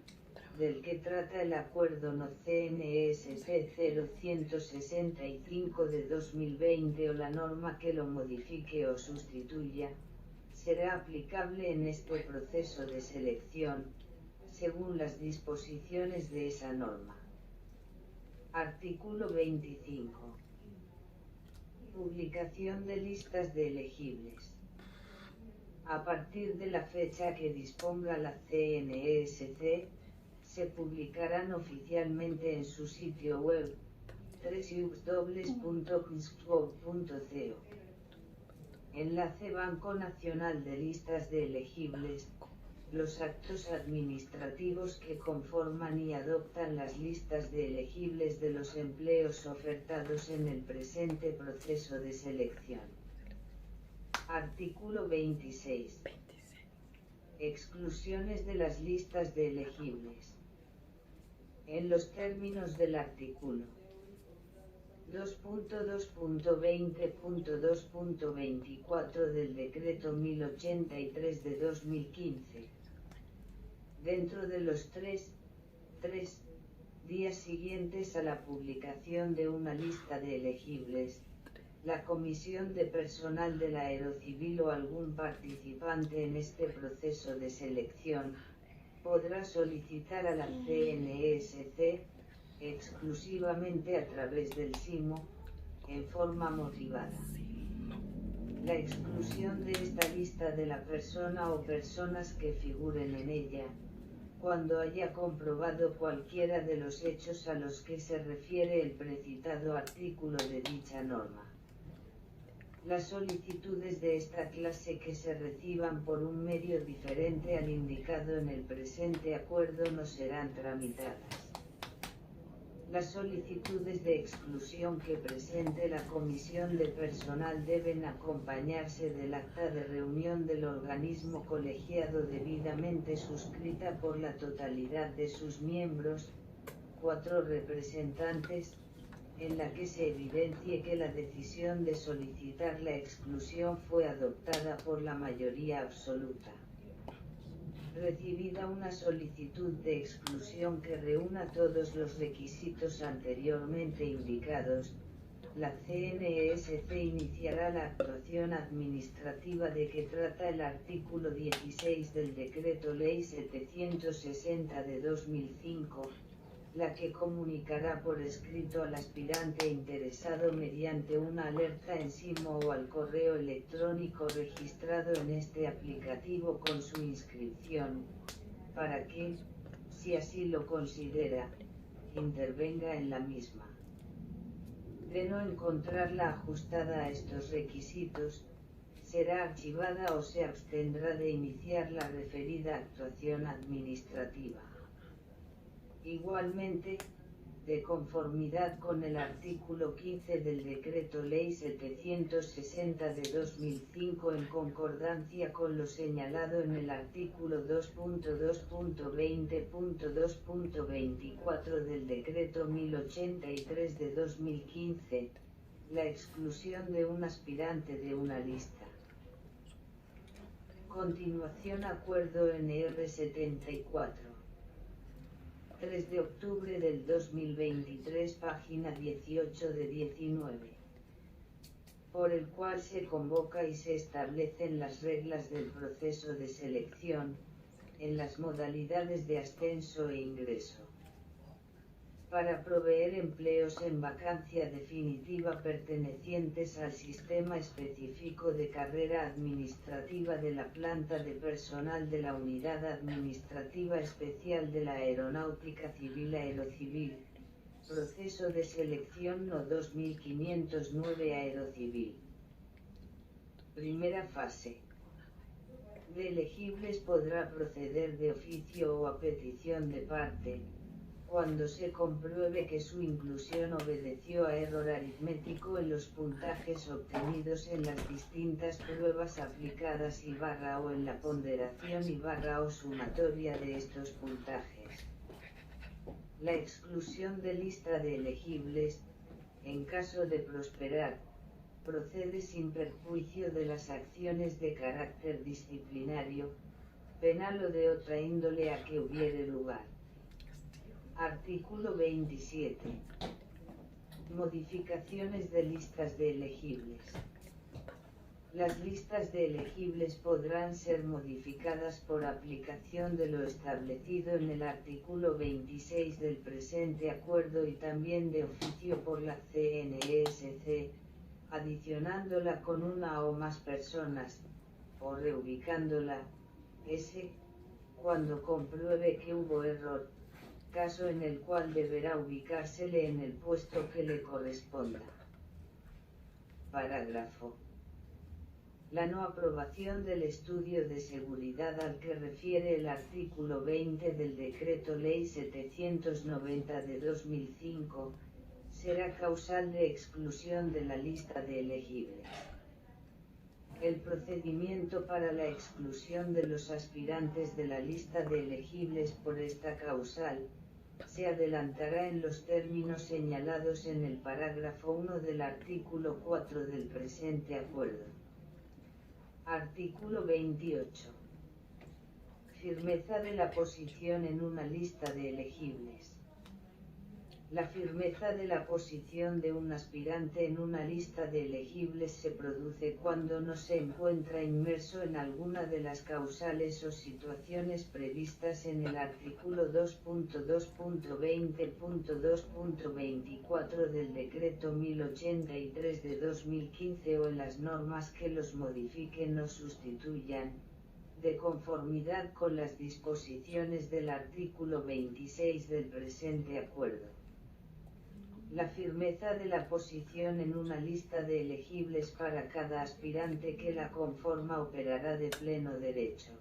del que trata el Acuerdo No CNSC 0165 de 2020 o la norma que lo modifique o sustituya, será aplicable en este proceso de selección, según las disposiciones de esa norma. Artículo 25. Publicación de listas de elegibles. A partir de la fecha que disponga la CNESC, se publicarán oficialmente en su sitio web, www.cnsgov.co. Enlace Banco Nacional de Listas de Elegibles, los actos administrativos que conforman y adoptan las listas de elegibles de los empleos ofertados en el presente proceso de selección. Artículo 26. Exclusiones de las listas de elegibles. En los términos del artículo 2.2.20.2.24 del Decreto 1083 de 2015, dentro de los 3 días siguientes a la publicación de una lista de elegibles, la Comisión de Personal del Aerocivil o algún participante en este proceso de selección podrá solicitar a la CNESC, exclusivamente a través del SIMO, en forma motivada, la exclusión de esta lista de la persona o personas que figuren en ella, cuando haya comprobado cualquiera de los hechos a los que se refiere el precitado artículo de dicha norma. Las solicitudes de esta clase que se reciban por un medio diferente al indicado en el presente acuerdo no serán tramitadas. Las solicitudes de exclusión que presente la Comisión de Personal deben acompañarse del acta de reunión del organismo colegiado debidamente suscrita por la totalidad de sus miembros, 4 representantes, en la que se evidencie que la decisión de solicitar la exclusión fue adoptada por la mayoría absoluta. Recibida una solicitud de exclusión que reúna todos los requisitos anteriormente indicados, la CNESC iniciará la actuación administrativa de que trata el artículo 16 del Decreto Ley 760 de 2005, la que comunicará por escrito al aspirante interesado mediante una alerta en SIMO o al correo electrónico registrado en este aplicativo con su inscripción, para que, si así lo considera, intervenga en la misma. De no encontrarla ajustada a estos requisitos, será archivada o se abstendrá de iniciar la referida actuación administrativa. Igualmente, de conformidad con el artículo 15 del Decreto Ley 760 de 2005 en concordancia con lo señalado en el artículo 2.2.20.2.24 del Decreto 1083 de 2015, la exclusión de un aspirante de una lista. Continuación Acuerdo NR 74. 3 de octubre del 2023, página 18 de 19. Por el cual se convoca y se establecen las reglas del proceso de selección, en las modalidades de ascenso e ingreso. Para proveer empleos en vacancia definitiva pertenecientes al sistema específico de carrera administrativa de la planta de personal de la Unidad Administrativa Especial de la Aeronáutica Civil Aerocivil, proceso de selección No 2509 Aerocivil. Primera fase. De elegibles podrá proceder de oficio o a petición de parte, cuando se compruebe que su inclusión obedeció a error aritmético en los puntajes obtenidos en las distintas pruebas aplicadas o en la ponderación o sumatoria de estos puntajes. La exclusión de lista de elegibles, en caso de prosperar, procede sin perjuicio de las acciones de carácter disciplinario, penal o de otra índole a que hubiere lugar. Artículo 27. Modificaciones de listas de elegibles. Las listas de elegibles podrán ser modificadas por aplicación de lo establecido en el artículo 26 del presente acuerdo y también de oficio por la CNESC, adicionándola con una o más personas, o reubicándola, cuando compruebe que hubo error, caso en el cual deberá ubicársele en el puesto que le corresponda. Parágrafo. La no aprobación del estudio de seguridad al que refiere el artículo 20 del Decreto Ley 790 de 2005, será causal de exclusión de la lista de elegibles. El procedimiento para la exclusión de los aspirantes de la lista de elegibles por esta causal, se adelantará en los términos señalados en el parágrafo 1 del artículo 4 del presente acuerdo. Artículo 28. Firmeza de la posición en una lista de elegibles. La firmeza de la posición de un aspirante en una lista de elegibles se produce cuando no se encuentra inmerso en alguna de las causales o situaciones previstas en el artículo 2.2.20.2.24 del Decreto 1083 de 2015 o en las normas que los modifiquen o sustituyan, de conformidad con las disposiciones del artículo 26 del presente acuerdo. La firmeza de la posición en una lista de elegibles para cada aspirante que la conforma operará de pleno derecho.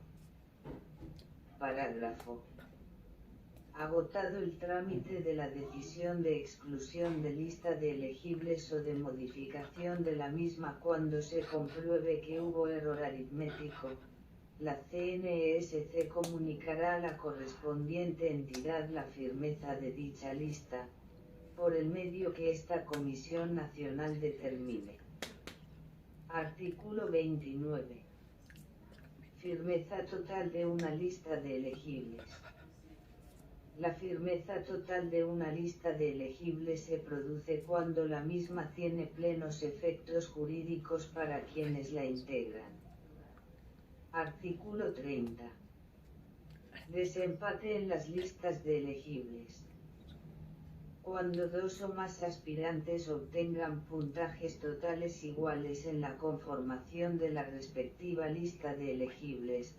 Parágrafo. Agotado el trámite de la decisión de exclusión de lista de elegibles o de modificación de la misma cuando se compruebe que hubo error aritmético, la CNESC comunicará a la correspondiente entidad la firmeza de dicha lista, por el medio que esta Comisión Nacional determine. Artículo 29. Firmeza total de una lista de elegibles. La firmeza total de una lista de elegibles se produce cuando la misma tiene plenos efectos jurídicos para quienes la integran. Artículo 30. Desempate en las listas de elegibles. Cuando dos o más aspirantes obtengan puntajes totales iguales en la conformación de la respectiva lista de elegibles,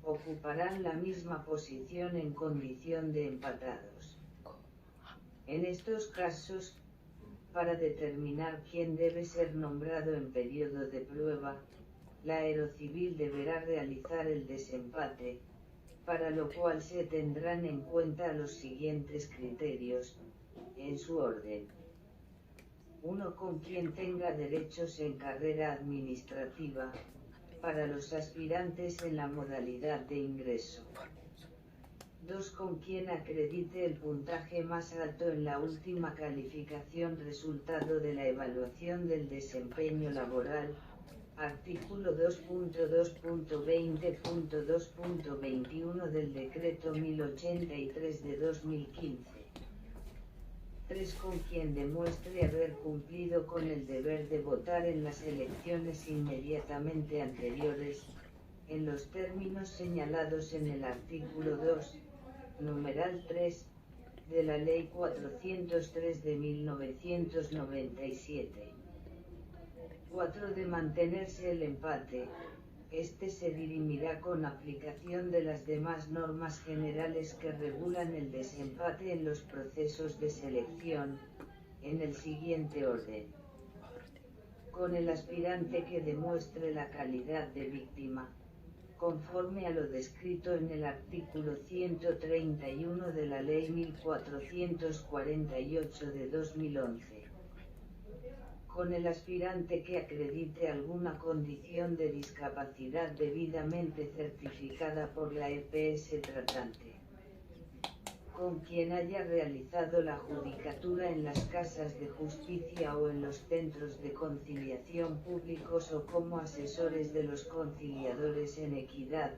ocuparán la misma posición en condición de empatados. En estos casos, para determinar quién debe ser nombrado en periodo de prueba, la Aerocivil deberá realizar el desempate, para lo cual se tendrán en cuenta los siguientes criterios, en su orden. 1. Con quien tenga derechos en carrera administrativa, para los aspirantes en la modalidad de ingreso. 2. Con quien acredite el puntaje más alto en la última calificación resultado de la evaluación del desempeño laboral, artículo 2.2.20.2.21 del Decreto 1083 de 2015. 3. Con quien demuestre haber cumplido con el deber de votar en las elecciones inmediatamente anteriores, en los términos señalados en el artículo 2, numeral 3, de la Ley 403 de 1997. 4. De mantenerse el empate, este se dirimirá con aplicación de las demás normas generales que regulan el desempate en los procesos de selección, en el siguiente orden. Con el aspirante que demuestre la calidad de víctima, conforme a lo descrito en el artículo 131 de la Ley 1448 de 2011. Con el aspirante que acredite alguna condición de discapacidad debidamente certificada por la EPS tratante. Con quien haya realizado la judicatura en las casas de justicia o en los centros de conciliación públicos o como asesores de los conciliadores en equidad,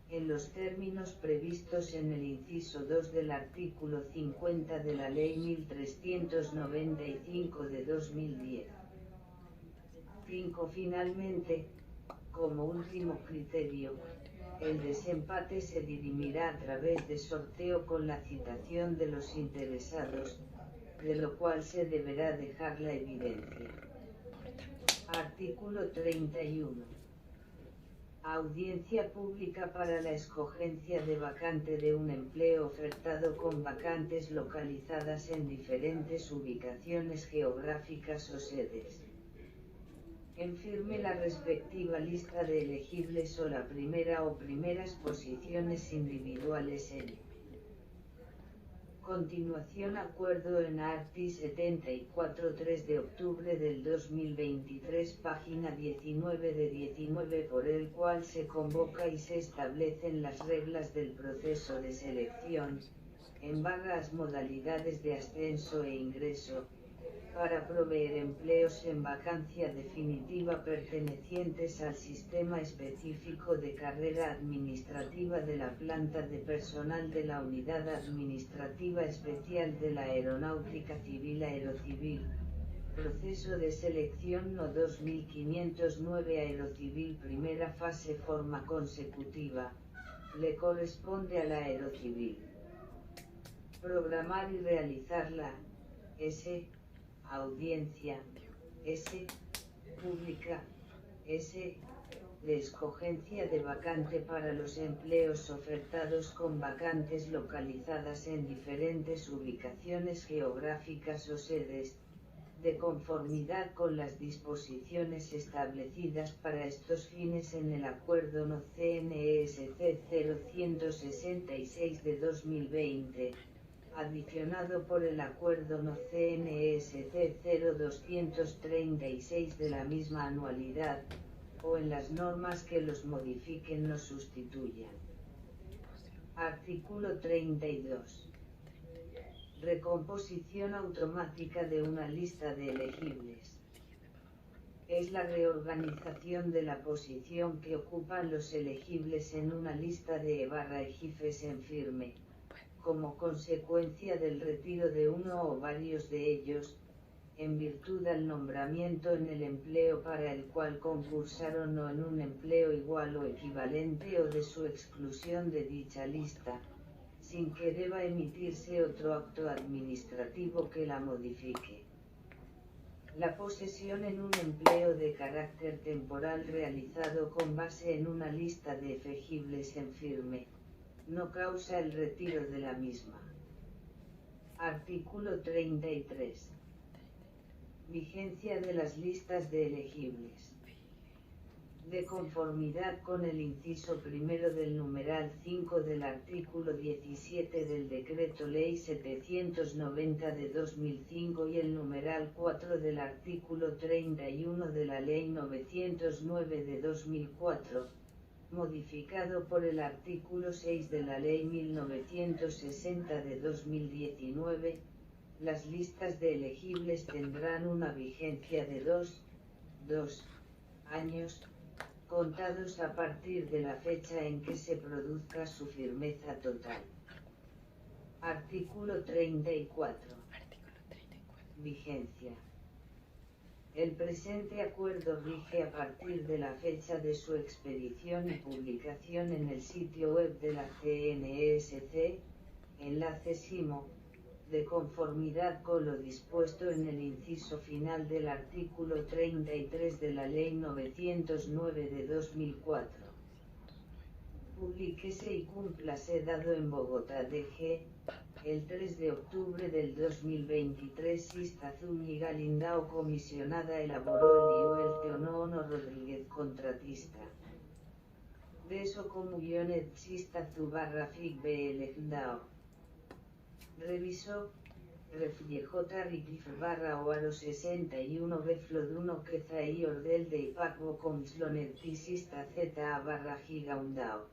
en los términos previstos en el inciso 2 del artículo 50 de la Ley 1395 de 2010. 5. Finalmente, como último criterio, el desempate se dirimirá a través de sorteo con la citación de los interesados, de lo cual se deberá dejar la evidencia. Artículo 31. Audiencia pública para la escogencia de vacante de un empleo ofertado con vacantes localizadas en diferentes ubicaciones geográficas o sedes. En firme la respectiva lista de elegibles o la primera o primeras posiciones individuales en continuación acuerdo en ARTI 74 3 de octubre del 2023 página 19 de 19 por el cual se convoca y se establecen las reglas del proceso de selección, en vagas modalidades de ascenso e ingreso, para proveer empleos en vacancia definitiva pertenecientes al sistema específico de carrera administrativa de la planta de personal de la Unidad Administrativa Especial de la Aeronáutica Civil Aerocivil, proceso de selección No 2509 Aerocivil primera fase forma consecutiva, le corresponde a la Aerocivil programar y realizar la audiencia, pública, de escogencia de vacante para los empleos ofertados con vacantes localizadas en diferentes ubicaciones geográficas o sedes, de conformidad con las disposiciones establecidas para estos fines en el Acuerdo No CNESC 0166 de 2020. Adicionado por el Acuerdo No CNESC 0236 de la misma anualidad, o en las normas que los modifiquen o sustituyan. Artículo 32. Recomposición automática de una lista de elegibles. Es la reorganización de la posición que ocupan los elegibles en una lista de EGIFES en firme, como consecuencia del retiro de uno o varios de ellos, en virtud del nombramiento en el empleo para el cual concursaron o en un empleo igual o equivalente o de su exclusión de dicha lista, sin que deba emitirse otro acto administrativo que la modifique. La posesión en un empleo de carácter temporal realizado con base en una lista de exigibles en firme, no causa el retiro de la misma. Artículo 33. Vigencia de las listas de elegibles. De conformidad con el inciso primero del numeral 5 del artículo 17 del Decreto Ley 790 de 2005 y el numeral 4 del artículo 31 de la Ley 909 de 2004, modificado por el artículo 6 de la Ley 1960 de 2019, las listas de elegibles tendrán una vigencia de 2 años, contados a partir de la fecha en que se produzca su firmeza total. Artículo 34. Vigencia. El presente acuerdo rige a partir de la fecha de su expedición y publicación en el sitio web de la CNSC, enlace SIMO, de conformidad con lo dispuesto en el inciso final del artículo 33 de la Ley 909 de 2004. Publíquese y cúmplase dado en Bogotá DG, el 3 de octubre del 2023. Sista Zúñiga Lindao comisionada elaboró el Teonono Rodríguez contratista. De eso comunionet Sista Zubarra Fig Lindao. Revisó, Refljejota Riquif barra Oaro 61 Befloduno Queza y Ordel de Ipacbo Comslonetisista ZA barra Gigaundao.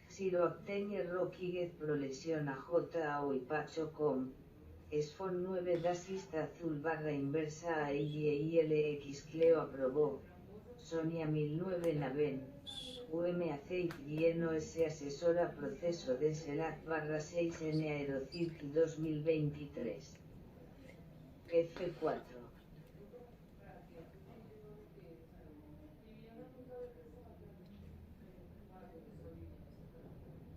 Si lo obteñe Roquíguez prolesiona J o Ipacho com, Esfon 9 dasista azul barra inversa a ILX Cleo aprobó, Sonia 1009 Naven. UMACEIT lleno S asesora proceso de SELAC barra 6 N Aerocirc 2023. F4.